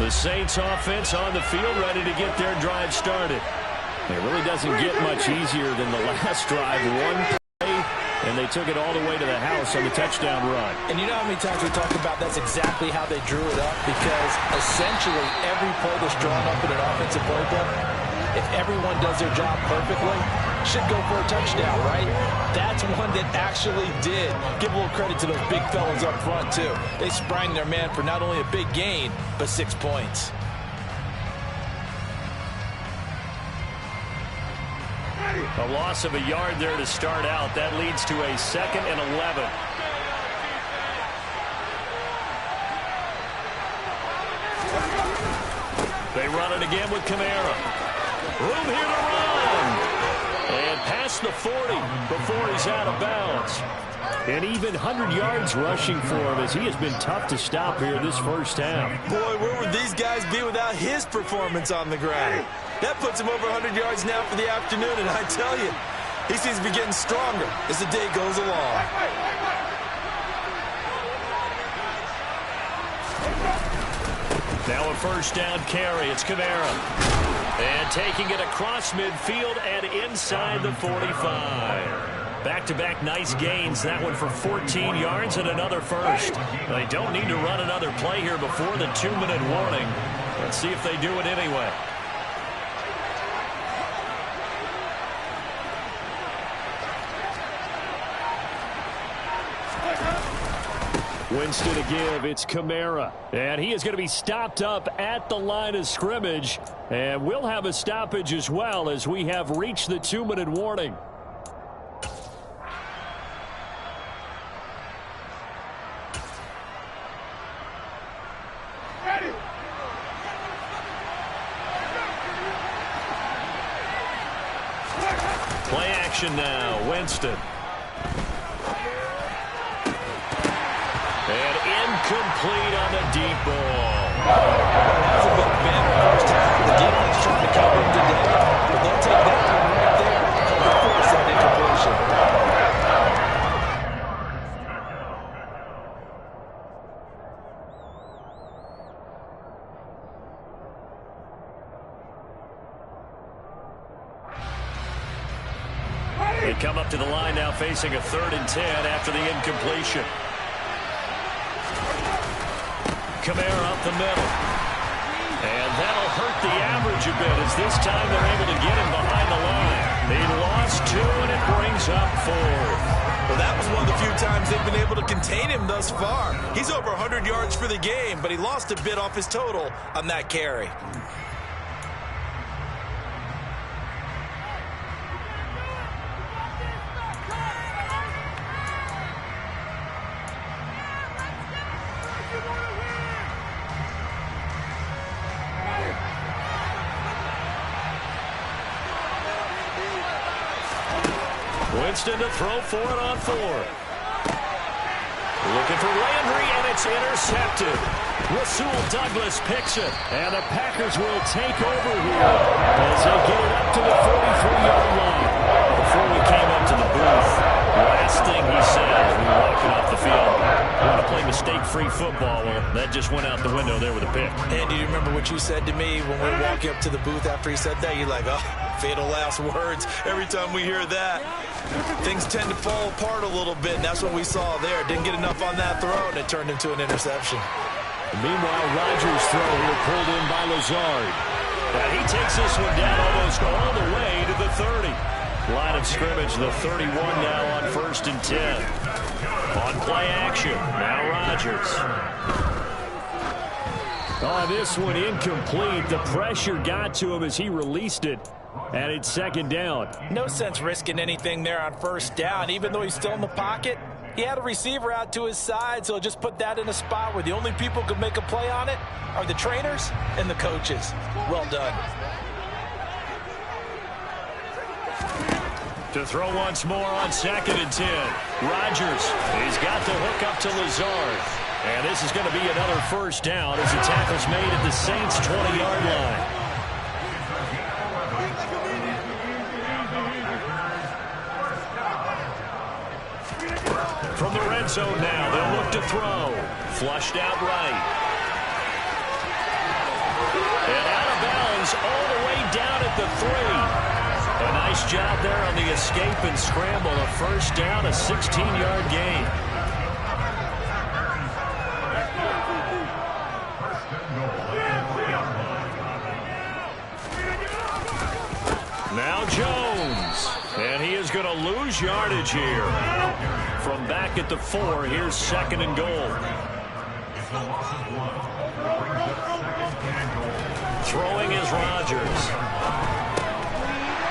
The Saints offense on the field, ready to get their drive started. It really doesn't get much easier than the last drive. One play, and they took it all the way to the house on the touchdown run. And you know how many times we talk about that's exactly how they drew it up? Because essentially every play that's drawn up in an offensive playbook, if everyone does their job perfectly, should go for a touchdown, right? That's one that actually did. Give a little credit to those big fellas up front, too. They sprang their man for not only a big gain, but 6 points. A loss of a yard there to start out. That leads to a 2nd and 11. They run it again with Kamara. Room here to run. And past the 40 before he's out of bounds. And even 100 yards rushing for him as he has been tough to stop here this first half. Boy, where would these guys be without his performance on the ground? That puts him over 100 yards now for the afternoon, and I tell you, he seems to be getting stronger as the day goes along. Now a first down carry. It's Kamara. And taking it across midfield and inside the 45. Back-to-back nice gains. That one for 14 yards and another first. They don't need to run another play here before the 2-minute warning. Let's see if they do it anyway. Winston to give. It's Kamara. And he is going to be stopped up at the line of scrimmage. And we'll have a stoppage as well as we have reached the 2-minute warning. Play action now. Winston. And incomplete on the deep ball. That's a big bad first half. The defense trying to cover him today, but they'll take that one right there and force that incompletion. They come up to the line now facing a 3rd and 10 after the incompletion. Kamara up the middle. And that'll hurt the average a bit as this time they're able to get him behind the line. They lost 2 and it brings up 4th. Well, that was one of the few times they've been able to contain him thus far. He's over 100 yards for the game, but he lost a bit off his total on that carry. Winston to throw for it on 4. Looking for Landry, and it's intercepted. Rasul Douglas picks it, and the Packers will take over here as they get it up to the 43-yard line. Before we came up to the booth, last thing he said as we were walking off the field, we want to play mistake-free football. Well, that just went out the window there with a pick. And do you remember what you said to me when we were walking up to the booth after he said that? You're like, oh, fatal last words. Every time we hear that, things tend to fall apart a little bit, and that's what we saw there. Didn't get enough on that throw, and it turned into an interception. Meanwhile, Rodgers' throw here pulled in by Lazard. And he takes this one down almost all the way to the 30. Line of scrimmage, the 31 now on 1st and 10. On play action, now Rodgers. Oh, this one incomplete. The pressure got to him as he released it. And it's 2nd down. No sense risking anything there on 1st down. Even though he's still in the pocket, he had a receiver out to his side, so just put that in a spot where the only people who could make a play on it are the trainers and the coaches. Well done. To throw once more on 2nd and 10. Rodgers, he's got the hook up to Lazard. And this is going to be another 1st down as the tackle's made at the Saints' 20-yard line. From the red zone now, they'll look to throw. Flushed out right. And out of bounds all the way down at the 3. A nice job there on the escape and scramble. A first down, a 16-yard gain. Now Jones. And he is going to lose yardage here. From back at the 4, here's 2nd and goal. Throwing is Rodgers.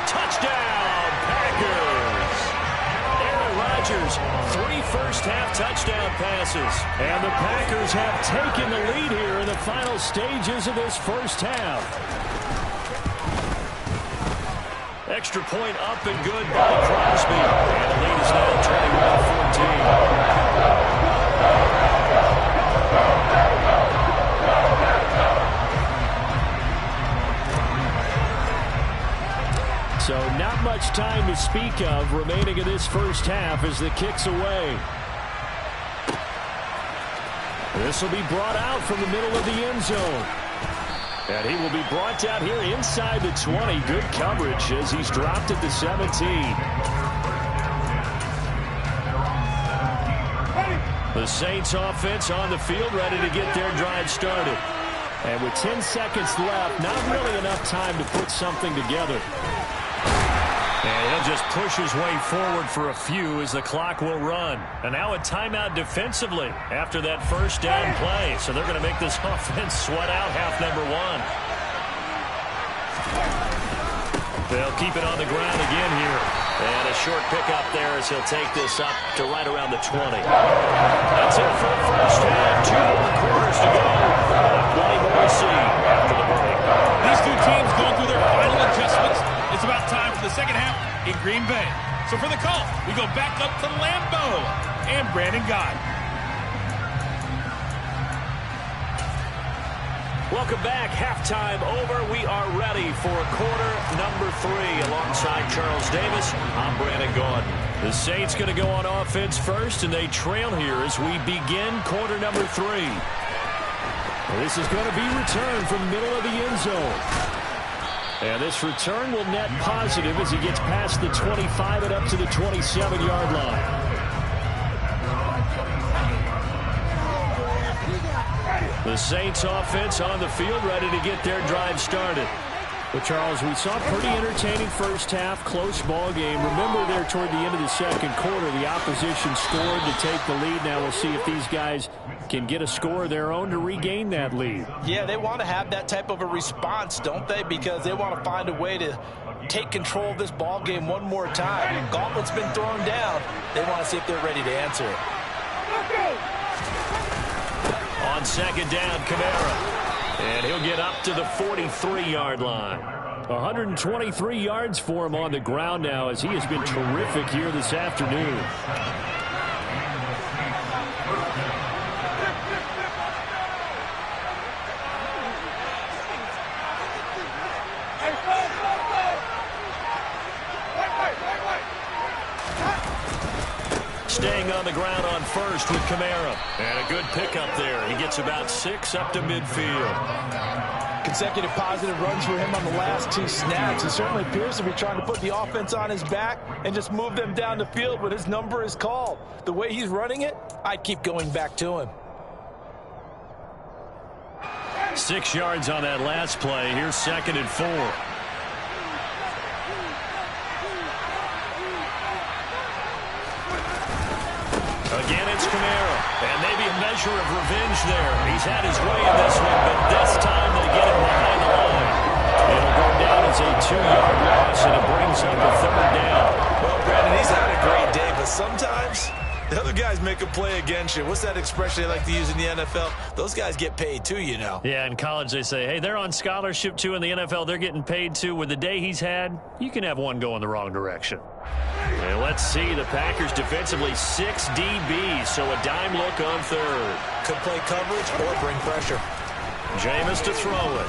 Touchdown, Packers! Aaron Rodgers, 3 first-half touchdown passes. And the Packers have taken the lead here in the final stages of this first half. Extra point up and good by Crosby. And the lead is now 21-14. So not much time to speak of remaining in this first half as the kick's away. This will be brought out from the middle of the end zone. And he will be brought out here inside the 20. Good coverage as he's dropped at the 17. The Saints offense on the field ready to get their drive started. And with 10 seconds left, not really enough time to put something together. And he'll just push his way forward for a few as the clock will run. And now a timeout defensively after that first down play. So they're going to make this offense sweat out half number 1. They'll keep it on the ground again here. And a short pickup there as he'll take this up to right around the 20. That's it for the first half. 2 more quarters to go. Plenty more to see after the break. These two teams going through their final adjustments. It's about time for the second half in Green Bay. So for the call, we go back up to Lambeau and Brandon Gaudin. Welcome back. Halftime over. We are ready for quarter number 3. Alongside Charles Davis, I'm Brandon Gaudin. The Saints going to go on offense first, and they trail here as we begin quarter number 3. This is going to be returned from the middle of the end zone. And this return will net positive as he gets past the 25 and up to the 27-yard line. The Saints offense on the field ready to get their drive started. But, Charles, we saw a pretty entertaining first half, close ball game. Remember there toward the end of the second quarter, the opposition scored to take the lead. Now we'll see if these guys can get a score of their own to regain that lead. Yeah, they want to have that type of a response, don't they? Because they want to find a way to take control of this ball game one more time. Gauntlet's been thrown down. They want to see if they're ready to answer it. On second down, Kamara. And he'll get up to the 43-yard line. 123 yards for him on the ground now as he has been terrific here this afternoon. Staying on the ground on first with Kamara. And a good pickup there. He gets about 6 up to midfield. Consecutive positive runs for him on the last 2 snaps. He certainly appears to be trying to put the offense on his back and just move them down the field when his number is called. The way he's running it, I'd keep going back to him. 6 yards on that last play. Here's 2nd and 4. Again, it's Kamara. And maybe a measure of revenge there. He's had his way in this one, but this time they get him behind the line. It'll go down as a 2-yard loss, and it brings up a 3rd down. Well, Brandon, he's had a great day, but sometimes the other guys make a play against you. What's that expression they like to use in the NFL? Those guys get paid too, you know. Yeah, in college they say, hey, they're on scholarship too. In the NFL, they're getting paid too. With the day he's had, you can have one go in the wrong direction. And let's see, the Packers defensively 6 DBs, so a dime look on 3rd. Could play coverage or bring pressure. Jameis to throw it.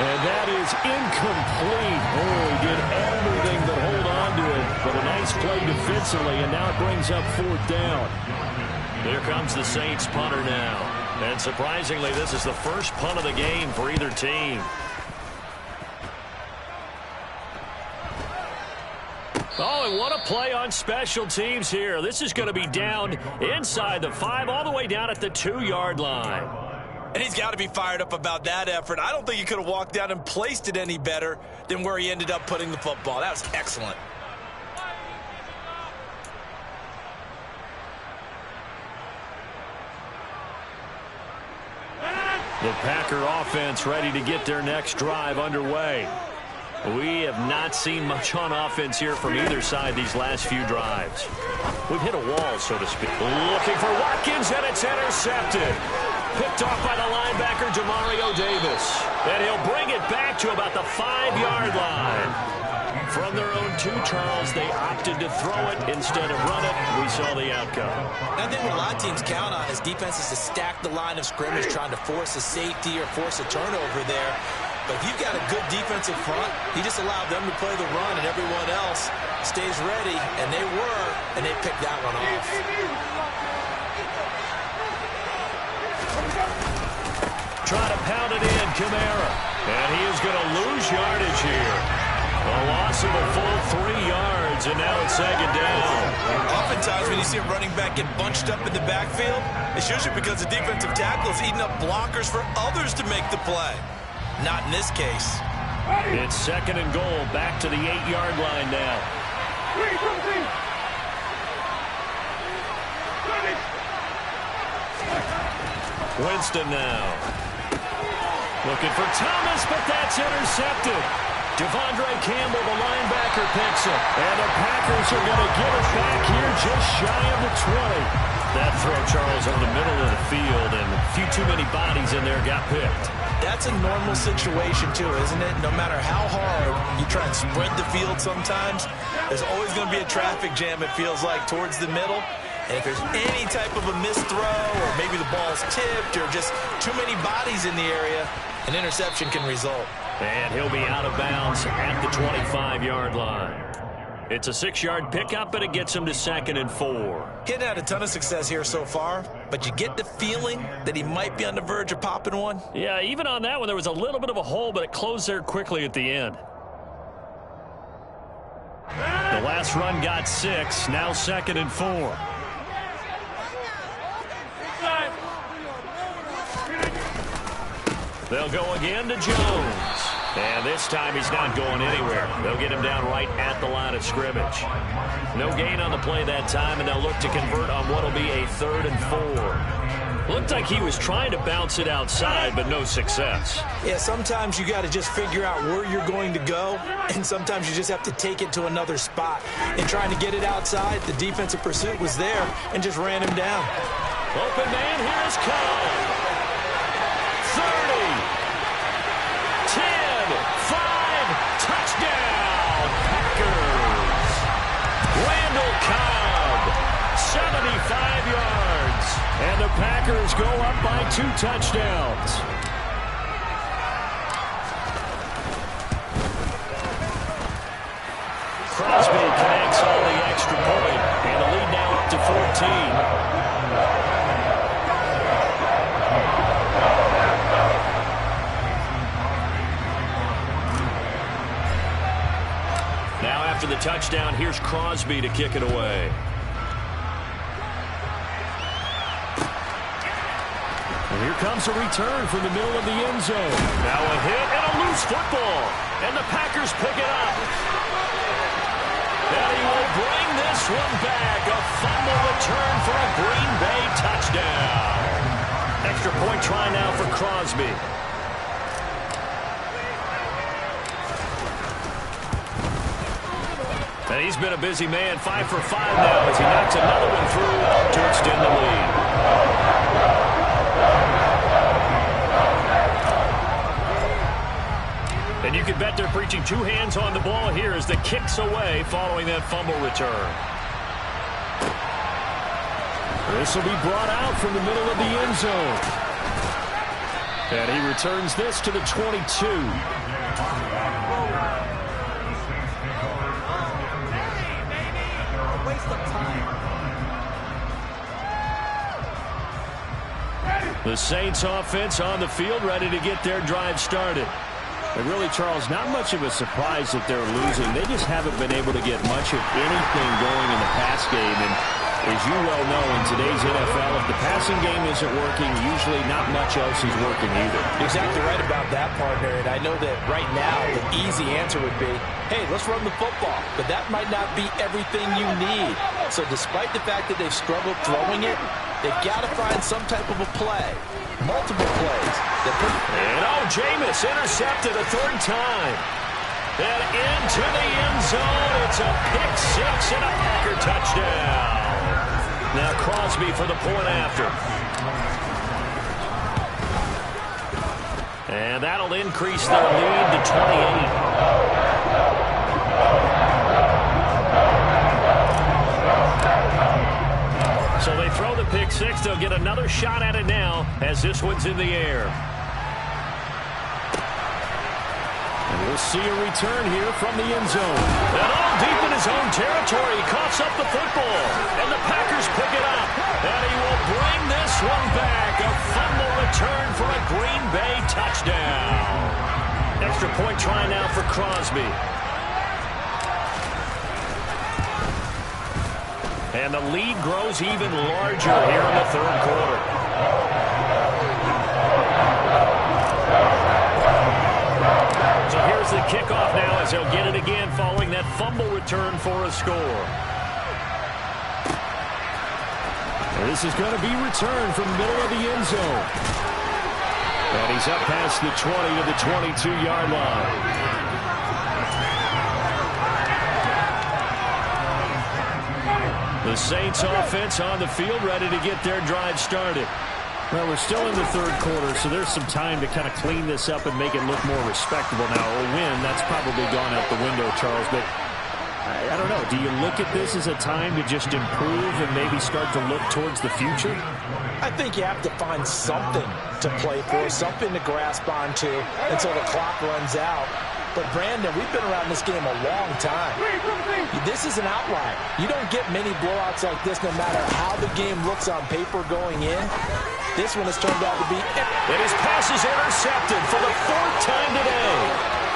And that is incomplete. Oh, he did everything but hold on to it. But a nice play defensively, and now it brings up 4th down. Here comes the Saints punter now. And surprisingly, this is the first punt of the game for either team. Oh, and what a play on special teams here. This is going to be down inside the 5, all the way down at the 2-yard line. And he's got to be fired up about that effort. I don't think he could have walked down and placed it any better than where he ended up putting the football. That was excellent. The Packer offense ready to get their next drive underway. We have not seen much on offense here from either side these last few drives. We've hit a wall, so to speak. Looking for Watkins, and it's intercepted. Picked off by the linebacker, Demario Davis. And he'll bring it back to about the 5-yard line. From their own 2, Charles, they opted to throw it instead of run it. We saw the outcome. I think what a lot of teams count on is defenses to stack the line of scrimmage, trying to force a safety or force a turnover there. But if you've got a good defensive front, you just allow them to play the run, and everyone else stays ready, and they were, and they picked that one off. Try to pound it in, Kamara. And he is going to lose yardage here. A loss of a full 3 yards, and now it's 2nd down. Oftentimes when you see a running back get bunched up in the backfield, it's usually because the defensive tackle is eating up blockers for others to make the play. Not in this case. It's 2nd and goal, back to the 8-yard line now. Winston now. Looking for Thomas, but that's intercepted. Devondre Campbell, the linebacker, picks it. And the Packers are going to get it back here just shy of the 20. That throw, Charles, in the middle of the field, and a few too many bodies in there got picked. That's a normal situation, too, isn't it? No matter how hard you try and spread the field sometimes, there's always going to be a traffic jam, it feels like, towards the middle. And if there's any type of a missed throw, or maybe the ball's tipped, or just too many bodies in the area, an interception can result. And he'll be out of bounds at the 25-yard line. It's a 6-yard pickup, but it gets him to 2nd and 4. He hadn't had a ton of success here so far, but you get the feeling that he might be on the verge of popping one. Yeah, even on that one, there was a little bit of a hole, but it closed there quickly at the end. The last run got 6, now 2nd and 4. They'll go again to Jones. And this time he's not going anywhere. They'll get him down right at the line of scrimmage. No gain on the play that time, and they'll look to convert on what will be a 3rd and 4. Looked like he was trying to bounce it outside, but no success. Yeah, sometimes you got to just figure out where you're going to go, and sometimes you just have to take it to another spot. And trying to get it outside, the defensive pursuit was there and just ran him down. Open man, here's Cobb. 30, 10, 5, touchdown, Packers. Randall Cobb, 75 yards. And the Packers go up by 2 touchdowns. Crosby connects on the extra point, and the lead now up to 14. Now after the touchdown, here's Crosby to kick it away. And here comes a return from the middle of the end zone. Now a hit and a loose football. And the Packers pick it up. And he will bring this one back. A fumble return for a Green Bay touchdown. Extra point try now for Crosby. And he's been a busy man, 5 for 5 now as he knocks another one through to extend the lead. And you can bet they're preaching 2 hands on the ball here as the kick's away following that fumble return. This will be brought out from the middle of the end zone. And he returns this to the 22. Waste of time. The Saints offense on the field, ready to get their drive started. And really, Charles, not much of a surprise that they're losing. They just haven't been able to get much of anything going in the pass game. And as you well know, in today's NFL, if the passing game isn't working, usually not much else is working either. Exactly right about that, partner. And I know that right now the easy answer would be, hey, let's run the football. But that might not be everything you need. So despite the fact that they've struggled throwing it, they've got to find some type of a play. Multiple plays. And Jameis intercepted a third time. And into the end zone. It's a pick six and a Packer touchdown. Now Crosby for the point after. And that'll increase their lead to 28. So they throw the pick six. They'll get another shot at it now as this one's in the air. And we'll see a return here from the end zone. And all deep in his own territory. He coughs up the football. And the Packers pick it up. And he will bring this one back. A fumble return for a Green Bay touchdown. Extra point try now for Crosby. And the lead grows even larger here in the third quarter. So here's the kickoff now as they'll get it again following that fumble return for a score. And this is going to be returned from the middle of the end zone. And he's up past the 20 to the 22-yard line. The Saints offense on the field ready to get their drive started. Well, we're still in the third quarter, so there's some time to kind of clean this up and make it look more respectable now. A win, that's probably gone out the window, Charles, but I don't know. Do you look at this as a time to just improve and maybe start to look towards the future? I think you have to find something to play for, something to grasp onto until the clock runs out. But, Brandon, we've been around this game a long time. This is an outlier. You don't get many blowouts like this no matter how the game looks on paper going in. This one has turned out to be... And his pass is intercepted for the fourth time today.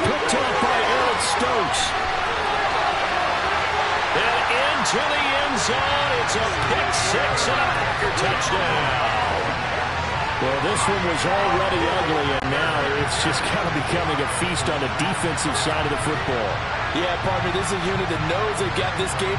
Picked off by Eric Stokes. And into the end zone. It's a pick six and a Packer touchdown. Well, this one was already ugly, and now it's just kind of becoming a feast on the defensive side of the football. Yeah, partner, this is a unit that knows they got this game.